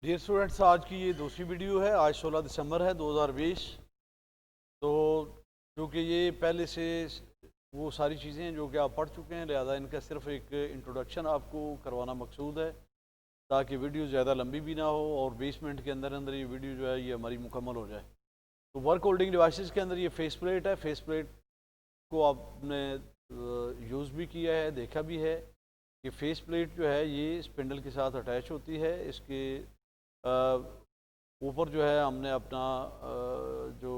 Dear students, आज की ये दूसरी वीडियो है। आज 16 दिसंबर है 2020। तो क्योंकि ये पहले से वो सारी चीज़ें हैं जो कि आप पढ़ चुके हैं, लिहाजा इनका सिर्फ एक इंट्रोडक्शन आपको करवाना मकसूद है ताकि वीडियो ज़्यादा लंबी भी ना हो और 20 मिनट के अंदर अंदर ये वीडियो जो है ये हमारी मुकम्मल हो जाए। तो वर्क होल्डिंग डिवाइसेस के अंदर ये फेस प्लेट है। फेस प्लेट को आपने यूज़ भी किया है, देखा भी है कि फेस प्लेट जो है ये स्पिंडल के साथ अटैच होती है। इसके ऊपर जो है हमने अपना जो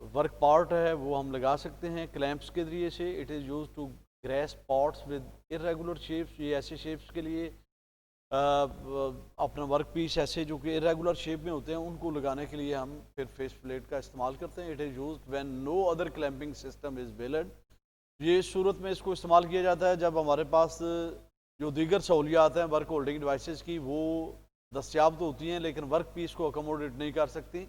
वर्क पार्ट है वो हम लगा सकते हैं क्लैंप्स के ज़रिए से। It is use to grace pots with irregular shapes. ये ऐसे शेप्स के लिए अपना वर्क पीस ऐसे जो कि इरेगुलर शेप में होते हैं उनको लगाने के लिए हम फिर फेस प्लेट का इस्तेमाल करते हैं। It is use when no other clamping system is valid. ये सूरत में इसको इस्तेमाल किया जाता है जब हमारे पास जो दीगर सहूलियात हैं वर्क होल्डिंग डिवाइसेस की वो दस्तियाब तो होती हैं लेकिन वर्क पीस को अकोमोडेट नहीं कर सकती।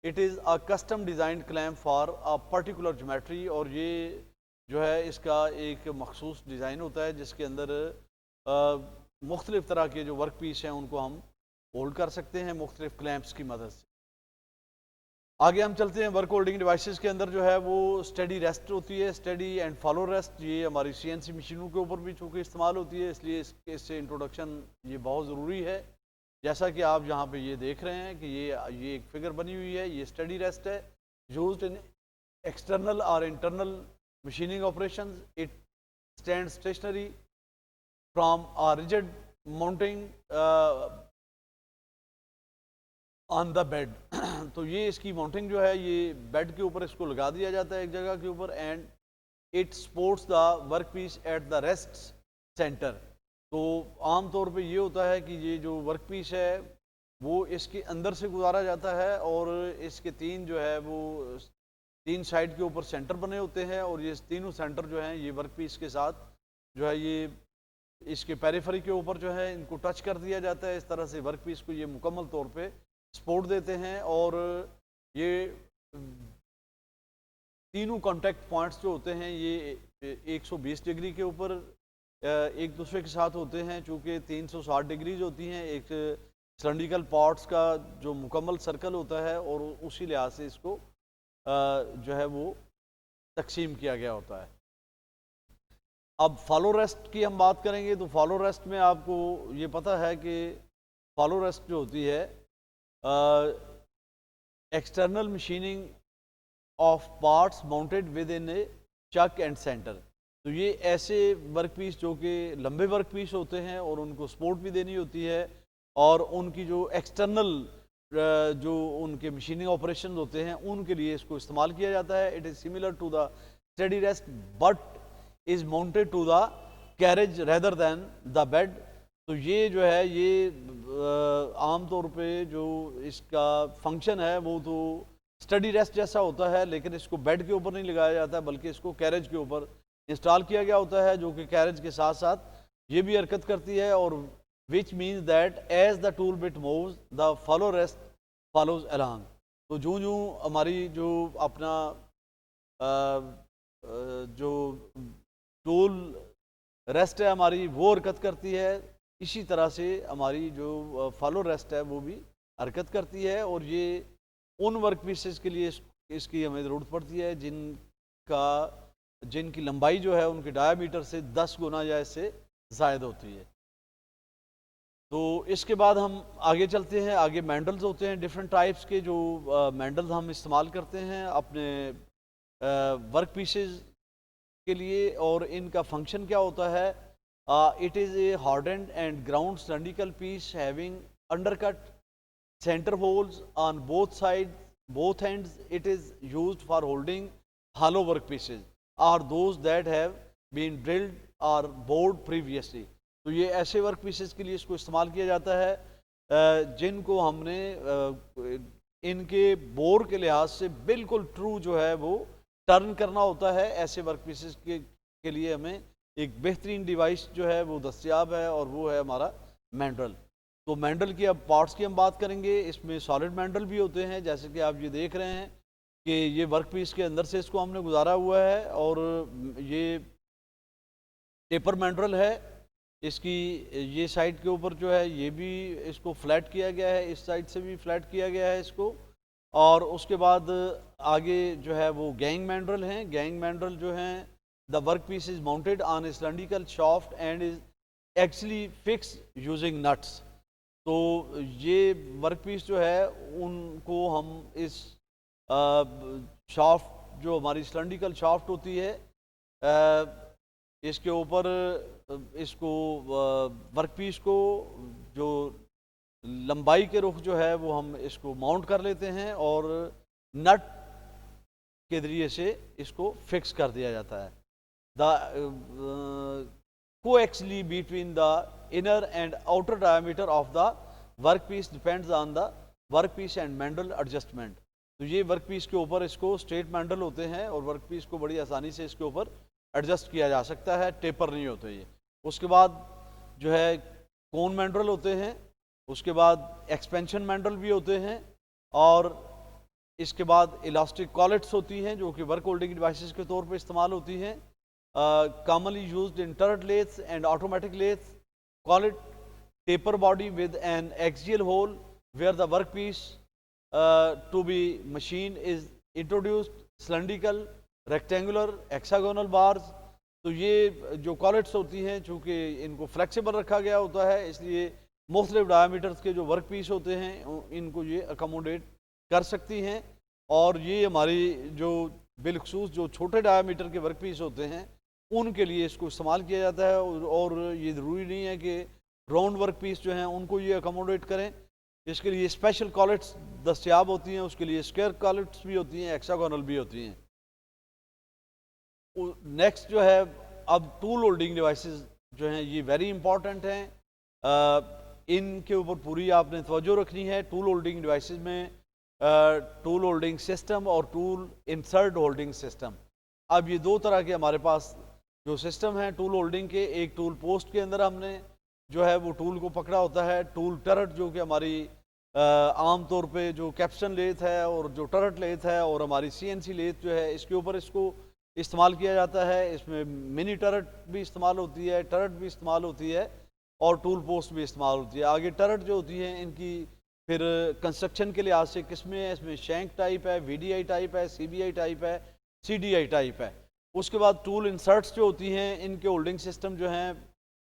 It is a custom design clamp for a particular geometry. और ये जो है इसका एक मखसूस डिज़ाइन होता है जिसके अंदर मुख्तलिफ़ तरह के जो वर्क पीस हैं उनको हम होल्ड कर सकते हैं मुख्तलिफ़ क्लैम्प्स की मदद से। आगे हम चलते हैं। वर्क होल्डिंग डिवाइसेस के अंदर जो है वो स्टडी रेस्ट होती है, स्टडी एंड फॉलो रेस्ट। ये हमारी सीएनसी मशीनों के ऊपर भी चूँकि इस्तेमाल होती है इसलिए इससे इंट्रोडक्शन ये बहुत ज़रूरी है। जैसा कि आप यहाँ पे ये देख रहे हैं कि ये एक फिगर बनी हुई है, ये स्टडी रेस्ट है यूज्ड इन एक्सटर्नल और internal machining operation. It stand stationary from a rigid mounting on the bed. तो ये इसकी माउंटिंग जो है ये बेड के ऊपर इसको लगा दिया जाता है एक जगह के ऊपर। And it supports the work piece at the rest centre. तो आम तौर पे ये होता है कि ये जो वर्क पीस है वो इसके अंदर से गुजारा जाता है और इसके तीन जो है वो तीन साइड के ऊपर सेंटर बने होते हैं और ये तीनों सेंटर जो हैं ये वर्क पीस के साथ जो है ये इसके पेरिफेरी के ऊपर जो है इनको टच कर दिया जाता है। इस तरह से वर्क पीस को ये मुकम्मल तौर पे सपोर्ट देते हैं। और ये तीनों कांटेक्ट पॉइंट्स जो होते हैं ये 120 डिग्री के ऊपर एक दूसरे के साथ होते हैं। चूँकि 360 डिग्रीज होती हैं एक सिलेंड्रिकल पार्ट्स का जो मुकम्मल सर्कल होता है और उसी लिहाज से इसको जो है वो तकसीम किया गया होता है। अब फॉलो रेस्ट की हम बात करेंगे तो फॉलो रेस्ट में आपको ये पता है कि फॉलो रेस्ट जो होती है external machining of parts mounted with in A Chuck and centre. तो ये ऐसे वर्क पीस जो कि लंबे वर्क पीस होते हैं और उनको सपोर्ट भी देनी होती है और उनकी जो एक्सटर्नल जो उनके मशीनिंग ऑपरेशन होते हैं उनके लिए इसको इस्तेमाल किया जाता है। It is similar to the steady rest but is mounted to the carriage rather than the bed. तो ये जो है ये आम तौर पे जो इसका फंक्शन है वो तो स्टडी रेस्ट जैसा होता है लेकिन इसको बेड के ऊपर नहीं लगाया जाता बल्कि इसको कैरेज के ऊपर इंस्टॉल किया गया होता है जो कि कैरेज के साथ साथ ये भी हरकत करती है। और which means that as the tool bit moves the follow rest follows along. तो जो जो हमारी जो अपना जो टूल रेस्ट है हमारी वो हरकत करती है, इसी तरह से हमारी जो फॉलो रेस्ट है वो भी हरकत करती है। और ये उन वर्क पीसेस के लिए इसकी हमें ज़रूरत पड़ती है जिनकी लंबाई जो है उनके डायामीटर से 10 गुना या इससे ज़ायद होती है। तो इसके बाद हम आगे चलते हैं। आगे मैंडल्स होते हैं डिफरेंट टाइप्स के जो मैंडल्स हम इस्तेमाल करते हैं अपने वर्क पीसेस के लिए। और इनका फंक्शन क्या होता है? It is a hardened and ground cylindrical piece having undercut center holes on both ends. It is used for holding hollow workpieces or those that have been drilled or bored previously. तो ये ऐसे work pieces के लिए इसको इस्तेमाल किया जाता है जिनको हमने इनके बोर के लिहाज से बिल्कुल ट्रू जो है वो टर्न करना होता है। ऐसे वर्क पीसेस के लिए हमें एक बेहतरीन डिवाइस जो है वो दस्तियाब है और वो है हमारा मैंडल। तो मैंडल की अब पार्ट्स की हम बात करेंगे। इसमें सॉलिड मैंडल भी होते हैं जैसे कि आप ये देख रहे हैं कि ये वर्क पीस के अंदर से इसको हमने गुजारा हुआ है। और ये टेपर मैंडल है। इसकी ये साइड के ऊपर जो है ये भी इसको फ्लैट किया गया है, इस साइड से भी फ्लैट किया गया है इसको। और उसके बाद आगे जो है वो गैंग मैंड्रल हैं। गैंग मैंड्रल जो हैं, the work piece is mounted on a cylindrical shaft and is actually fix using nuts. तो ये वर्क पीस जो है उनको हम इस शाफ्ट, जो हमारी सिलेंड्रिकल शाफ्ट होती है, इसके ऊपर इसको वर्क पीस को जो लंबाई के रुख जो है वो हम इसको माउंट कर लेते हैं और नट के जरिए से इसको फिक्स कर दिया जाता है। The coaxially between the inner and outer diameter of the work piece depends on the work piece and mandrel adjustment. तो ये वर्क पीस के ऊपर इसको स्ट्रेट मैंडल होते हैं और वर्क पीस को बड़ी आसानी से इसके ऊपर एडजस्ट किया जा सकता है, टेपर नहीं होते ये। उसके बाद जो है कोन मैंड्रल होते हैं, उसके बाद एक्सपेंशन मैंड्रल भी होते हैं, और इसके बाद इलास्टिक कॉलेट्स होती हैं जो कि वर्क होल्डिंग डिवाइसेस के तौर पे इस्तेमाल होती हैं। Commonly used in turret lathes and automatic lathes. Collet taper body with an axial hole where the workpiece to be machined is introduced, cylindrical, rectangular, hexagonal bars। तो ये जो कॉलेट्स होती हैं, चूँकि इनको फ्लेक्सिबल रखा गया होता है, इसलिए मुख्तलिफ डायमीटर्स के जो वर्क पीस होते हैं इनको ये अकोमोडेट कर सकती हैं। और ये हमारी जो बिलखसूस जो छोटे डायमीटर के वर्क पीस होते हैं उनके लिए इसको इस्तेमाल किया जाता है। और ये ज़रूरी नहीं है कि राउंड वर्क पीस जो हैं उनको ये अकोमोडेट करें, इसके लिए स्पेशल कॉलेट्स दस्तियाब होती हैं। उसके लिए स्क्वायर कॉलेट्स भी होती हैं, हेक्सागोनल भी होती हैं। नेक्स्ट जो है, अब टूल होल्डिंग डिवाइसेस जो हैं ये वेरी इंपॉर्टेंट हैं। इनके ऊपर पूरी आपने तवज्जो रखनी है। टूल होल्डिंग डिवाइसेस में टूल होल्डिंग सिस्टम और टूल इंसर्ट होल्डिंग सिस्टम। अब ये दो तरह के हमारे पास जो सिस्टम हैं टूल होल्डिंग के, एक टूल पोस्ट के अंदर हमने जो है वो टूल को पकड़ा होता है। टूल टरट जो कि हमारी आम तौर पे जो कैप्स्टन लेथ है और जो टरट लेथ है और हमारी सीएनसी लेथ जो है, इसके ऊपर इसको इस्तेमाल किया जाता है। इसमें मिनी टरट भी इस्तेमाल होती है, टरट भी इस्तेमाल होती है और टूल पोस्ट भी इस्तेमाल होती है। आगे टरट जो होती हैं इनकी फिर कंस्ट्रक्शन के लिहाज से किस्में हैं। इसमें शैंक टाइप है, वीडीआई टाइप है, सीबीआई टाइप है, सीडीआई टाइप है। उसके बाद टूल इंसर्ट्स जो होती हैं, इनके होल्डिंग सिस्टम जो हैं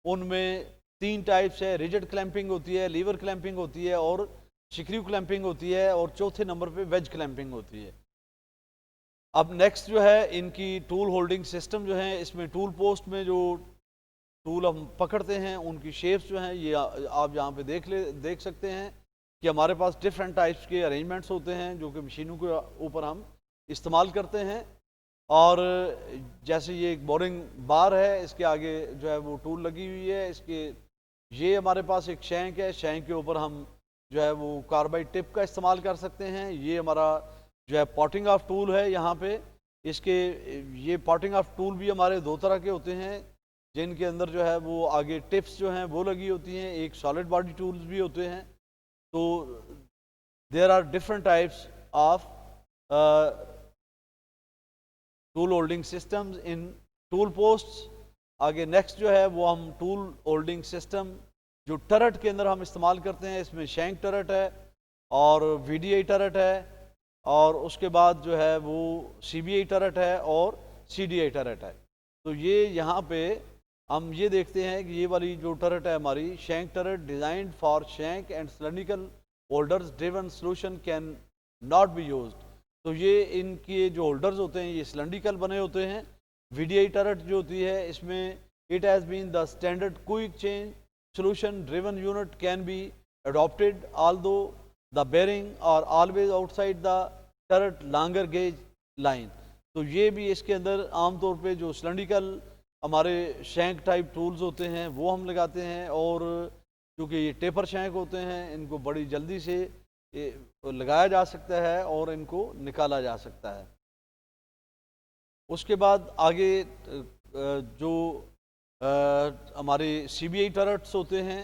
उनमें तीन टाइप्स है। रिजिड क्लैंपिंग होती है, लीवर क्लैंपिंग होती है और शिक्रिव क्लैंपिंग होती है, और चौथे नंबर पे वेज क्लैंपिंग होती है। अब नेक्स्ट जो है इनकी टूल होल्डिंग सिस्टम जो है, इसमें टूल पोस्ट में जो टूल हम पकड़ते हैं उनकी शेप्स जो हैं ये आप यहाँ पे देख सकते हैं कि हमारे पास डिफरेंट टाइप्स के अरेंजमेंट्स होते हैं जो कि मशीनों के ऊपर हम इस्तेमाल करते हैं। और जैसे ये एक बोरिंग बार है, इसके आगे जो है वो टूल लगी हुई है। इसके ये हमारे पास एक शैंक है, शैंक के ऊपर हम जो है वो कार्बाइड टिप का इस्तेमाल कर सकते हैं। ये हमारा जो है पॉटिंग ऑफ टूल है यहाँ पे। इसके ये पॉटिंग ऑफ टूल भी हमारे दो तरह के होते हैं, जिनके अंदर जो है वो आगे टिप्स जो हैं वो लगी होती हैं। एक सॉलिड बॉडी टूल्स भी होते हैं। तो there are different types of tool holding systems in tool posts. आगे नेक्स्ट जो है वो हम टूल होल्डिंग सिस्टम जो टरट के अंदर हम इस्तेमाल करते हैं, इसमें शैंक टरट है और वीडीआई टरट है, और उसके बाद जो है वो सीबीआई टरट है और सीडीआई टरट है। तो ये यहाँ पे हम ये देखते हैं कि ये वाली जो टरट है हमारी shank turret, designed for shank and cylindrical holders driven solution can not be used. तो ये इनके जो होल्डर्स होते हैं ये सिलेंड्रिकल बने होते हैं। वीडीआई टरट जो होती है इसमें it has been the standard quick change solution driven unit can be adopted although the bearing are always outside the turret longer gauge line। तो ये भी इसके अंदर आमतौर पे जो सिलेंड्रिकल हमारे शैंक टाइप टूल्स होते हैं वो हम लगाते हैं, और क्योंकि ये टेपर शैंक होते हैं इनको बड़ी जल्दी से लगाया जा सकता है और इनको निकाला जा सकता है। उसके बाद आगे जो हमारे सीबीआई टरट्स होते हैं,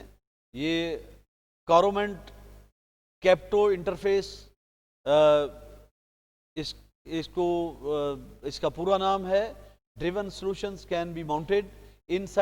ये कारोमेंट कैप्टो इंटरफेस इसका पूरा नाम है। Driven solutions can be mounted inside